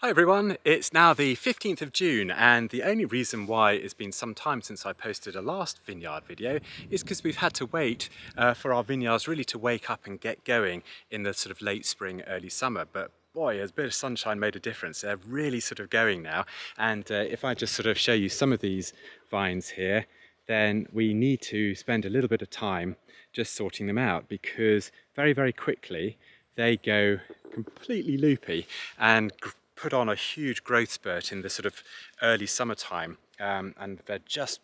Hi everyone, it's now the 15th of June and the only reason why it's been some time since I posted a last vineyard video is because we've had to wait for our vineyards really to wake up and get going in the sort of late spring, early summer. But boy, a bit of sunshine made a difference. They're really sort of going now. And if I just sort of show you some of these vines here, then we need to spend a little bit of time just sorting them out because very, very quickly they go completely loopy and put on a huge growth spurt in the sort of early summertime, and they're just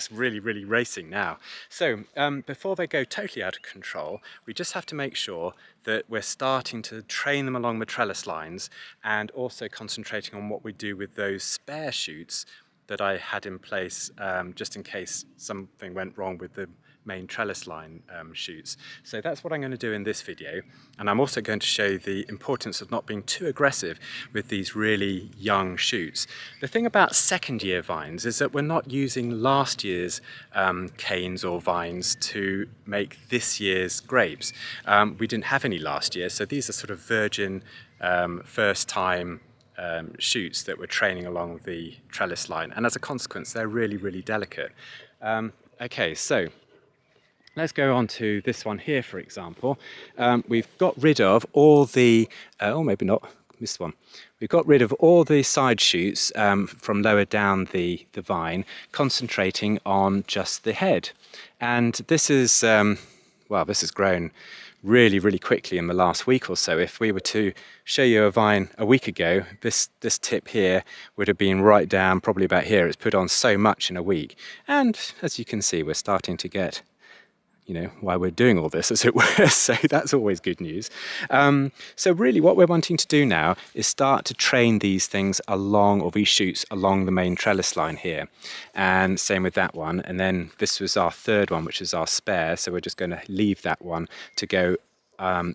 really racing now. So before they go totally out of control, we just have to make sure that we're starting to train them along the trellis lines and also concentrating on what we do with those spare shoots that I had in place just in case something went wrong with the main trellis line shoots. So that's what I'm going to do in this video, and I'm also going to show the importance of not being too aggressive with these really young shoots. The thing about second year vines is that we're not using last year's canes or vines to make this year's grapes. We didn't have any last year, so these are sort of virgin first time shoots that we're training along the trellis line, and as a consequence they're really delicate. Okay, so let's go on to this one here, for example. We've got rid of all the, or maybe not, missed one. We've got rid of all the side shoots from lower down the vine, concentrating on just the head. And this is, well, this has grown really quickly in the last week or so. If we were to show you a vine a week ago, this tip here would have been right down, probably about here. It's put on so much in a week. And as you can see, we're starting to get why we're doing all this, as it were. So that's always good news. So really what we're wanting to do now is start to train these things along, or these shoots along the main trellis line here. And same with that one. And then this was our third one, which is our spare. So we're just going to leave that one to go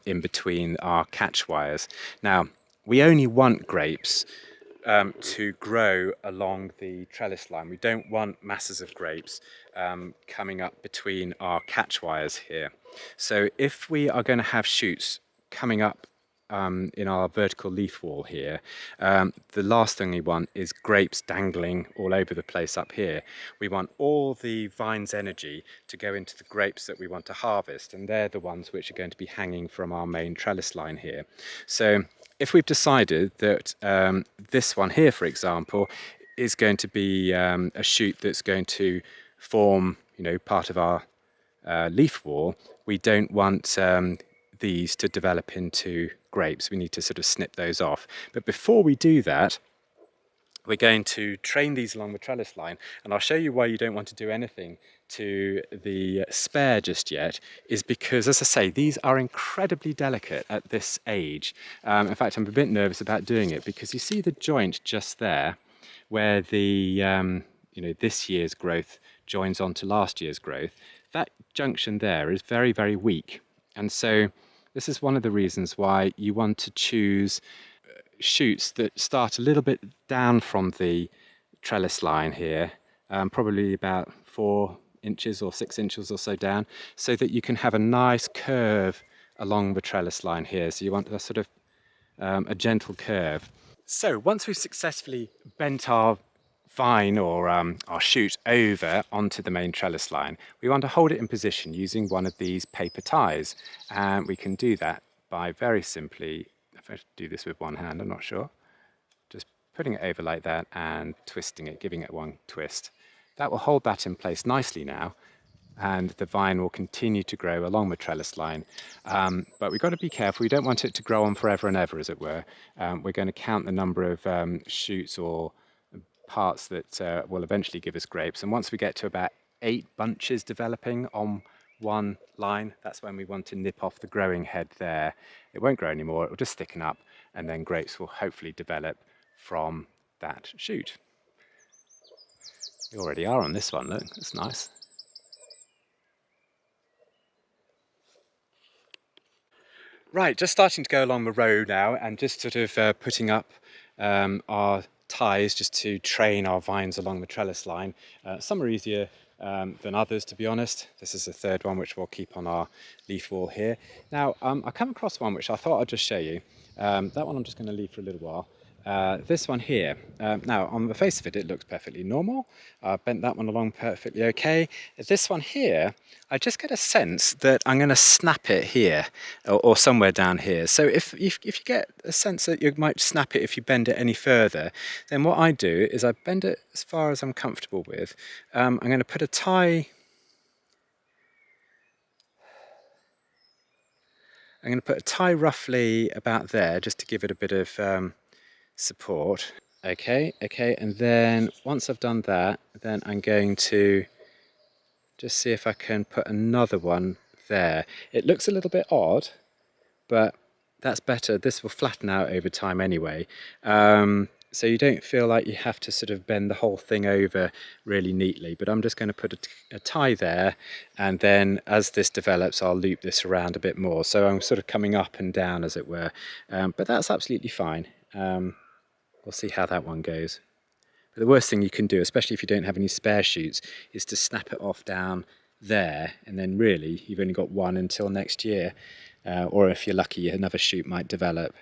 in between our catch wires. Now, we only want grapes to grow along the trellis line. We don't want masses of grapes coming up between our catch wires here. So if we are going to have shoots coming up in our vertical leaf wall here, the last thing we want is grapes dangling all over the place up here. We want all the vine's energy to go into the grapes that we want to harvest, and they're the ones which are going to be hanging from our main trellis line here. So if we've decided that this one here, for example, is going to be a shoot that's going to form, part of our leaf wall, we don't want these to develop into grapes. We need to sort of snip those off. But before we do that, we're going to train these along the trellis line, and I'll show you why you don't want to do anything to the spare just yet, is because, as I say, these are incredibly delicate at this age. In fact, I'm a bit nervous about doing it because you see the joint just there where the this year's growth joins onto last year's growth. That junction there is very weak, and so this is one of the reasons why you want to choose shoots that start a little bit down from the trellis line here, probably about 4 inches or 6 inches or so down, so that you can have a nice curve along the trellis line here. So you want a sort of a gentle curve. So once we've successfully bent our vine or our shoot over onto the main trellis line, we want to hold it in position using one of these paper ties, and we can do that by very simply, if I do this with one hand, I'm not sure, just putting it over like that and twisting it, giving it one twist. That will hold that in place nicely now, and the vine will continue to grow along the trellis line. But we've got to be careful. We don't want it to grow on forever and ever, as it were. We're going to count the number of shoots or parts that will eventually give us grapes. And once we get to about 8 bunches developing on one line, that's when we want to nip off the growing head there. It won't grow anymore, it will just thicken up, and then grapes will hopefully develop from that shoot. We already are on this one, look, that's nice. Right, just starting to go along the road now and just sort of putting up our ties just to train our vines along the trellis line. Some are easier than others, to be honest. This is the third one, which we'll keep on our leaf wall here. Now, I come across one which I thought I'd just show you. That one I'm just going to leave for a little while. This one here, now on the face of it, it looks perfectly normal. I bent that one along perfectly okay. This one here, I just get a sense that I'm going to snap it here or somewhere down here. So if you get a sense that you might snap it if you bend it any further, then what I do is I bend it as far as I'm comfortable with. I'm going to put a tie. I'm going to put a tie roughly about there just to give it a bit of support. Okay, and then once I've done that, then I'm going to just see if I can put another one there. It looks a little bit odd, but that's better. This will flatten out over time anyway. So you don't feel like you have to sort of bend the whole thing over really neatly, but I'm just going to put a tie there, and then as this develops, I'll loop this around a bit more. So I'm sort of coming up and down, as it were, but that's absolutely fine. We'll see how that one goes. But the worst thing you can do, especially if you don't have any spare shoots, is to snap it off down there, and then really you've only got one until next year, or if you're lucky, another shoot might develop.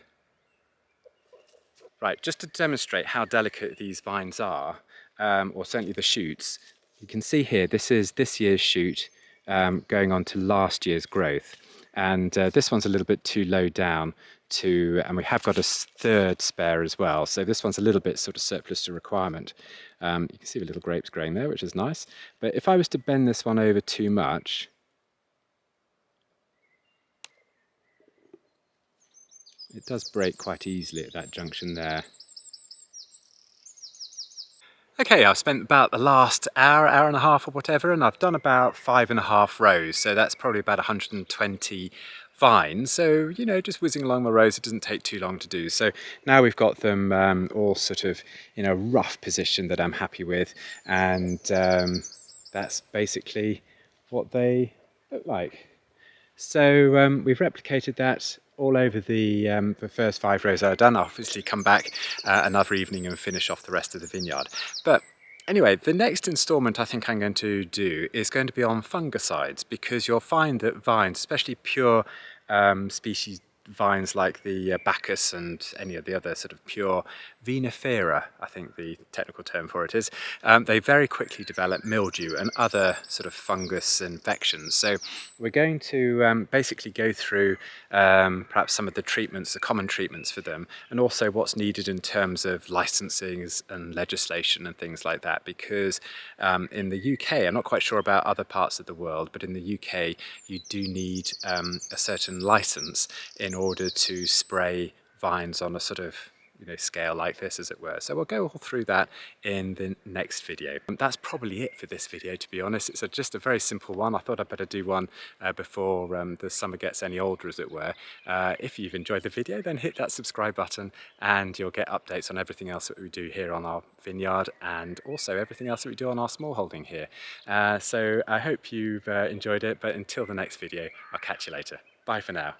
Right, just to demonstrate how delicate these vines are, or certainly the shoots, you can see here this is this year's shoot going on to last year's growth, and this one's a little bit too low down and we have got a third spare as well, so this one's a little bit sort of surplus to requirement. You can see the little grapes growing there, which is nice, but if I was to bend this one over too much, it does break quite easily at that junction there. Okay, I've spent about the last hour and a half or whatever, and I've done about 5.5 rows, so that's probably about 120 vines. So, you know, just whizzing along the rows, it doesn't take too long to do. So now we've got them all sort of in a rough position that I'm happy with, and that's basically what they look like. So we've replicated that all over the first 5 rows I've done. I'll obviously come back another evening and finish off the rest of the vineyard. But anyway, the next instalment I think I'm going to do is going to be on fungicides, because you'll find that vines, especially pure species vines like the Bacchus and any of the other sort of pure vinifera, I think the technical term for it is, they very quickly develop mildew and other sort of fungus infections. So we're going to basically go through perhaps some of the treatments, the common treatments for them, and also what's needed in terms of licensing and legislation and things like that, because in the UK, I'm not quite sure about other parts of the world, but in the UK you do need a certain license in order to spray vines on a sort of scale like this, as it were. So we'll go all through that in the next video. That's probably it for this video, to be honest. It's just a very simple one. I thought I'd better do one before the summer gets any older, as it were. If you've enjoyed the video, then hit that subscribe button and you'll get updates on everything else that we do here on our vineyard, and also everything else that we do on our small holding here. So I hope you've enjoyed it, but until the next video, I'll catch you later. Bye for now.